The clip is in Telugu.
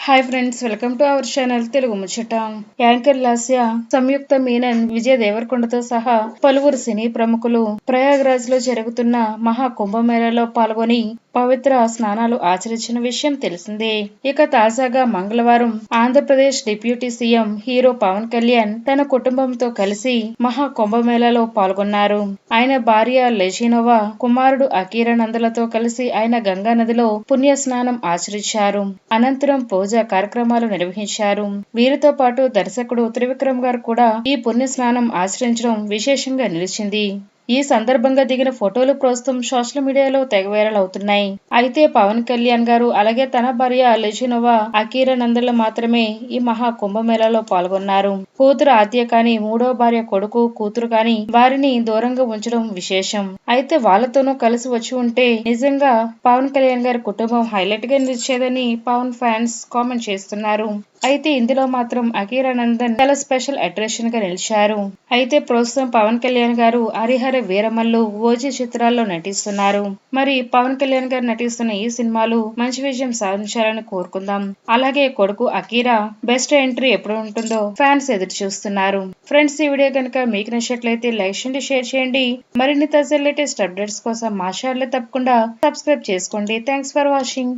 Hi friends, welcome to our channel Telugu ముచ్చట. యాంకర్ లాస్య, సంయుక్త మీనన్, విజయ్ దేవరకొండతో సహా పలువురు సినీ ప్రముఖులు ప్రయాగ్రాజ్ లో జరుగుతున్న మహా కుంభమేళాలో పాల్గొని పవిత్ర స్నానాలు ఆచరించిన విషయం తెలిసిందే. ఇక తాజాగా మంగళవారం Andhra Pradesh deputy CM hero Pawan Kalyan తన కుటుంబంతో కలిసి మహా కుంభమేళాలో పాల్గొన్నారు. ఆయన భార్య లెజినోవా, కుమారుడు అకీరానందలతో కలిసి ఆయన గంగా నదిలో పుణ్య స్నానం ఆచరించారు. అనంతరం పూజా కార్యక్రమాలు నిర్వహించారు. వీరితో పాటు దర్శకుడు త్రివిక్రమ్ గారు కూడా ఈ పుణ్య స్నానం ఆచరించడం విశేషంగా నిలిచింది. ఈ సందర్భంగా దిగిన ఫోటోలు ప్రస్తుతం సోషల్ మీడియాలో తెగ వైరల్ అవుతున్నాయి. అయితే పవన్ కళ్యాణ్ గారు అలాగే తన భార్య లెజినోవా, అకీరానందన్లు మాత్రమే ఈ మహా కుంభమేళాలో పాల్గొన్నారు. కూతురు ఆద్య కానీ, మూడో భార్య కొడుకు, కూతురు కానీ వారిని దూరంగా ఉంచడం విశేషం. అయితే వాళ్ళతోనూ కలిసి వచ్చి ఉంటే నిజంగా పవన్ కళ్యాణ్ గారి కుటుంబం హైలైట్ గా నిలిచేదని పవన్ ఫ్యాన్స్ కామెంట్ చేస్తున్నారు. అయితే ఇందులో మాత్రం అకీరానందన్ చాలా స్పెషల్ అట్రాక్షన్ గా నిలిచారు. అయితే ప్రస్తుతం పవన్ కళ్యాణ్ గారు హరిహర వీరమల్లు, ఓజీ చిత్రాల్లో నటిస్తున్నారు. మరి పవన్ కళ్యాణ్ గారు నటిస్తున్న ఈ సినిమాలు మంచి విజయం సాధించాలని కోరుకుందాం. అలాగే కొడుకు అకీరా బెస్ట్ ఎంట్రీ ఎప్పుడు ఉంటుందో ఫ్యాన్స్ ఎదురు చూస్తున్నారు. ఫ్రెండ్స్, ఈ వీడియో కనుక మీకు నచ్చినట్లయితే లైక్ చేయండి, షేర్ చేయండి. మరిన్ని తాజా లేటెస్ట్ అప్డేట్స్ కోసం మా ఛానల్ తప్పకుండా సబ్స్క్రైబ్ చేసుకోండి. Thanks for watching.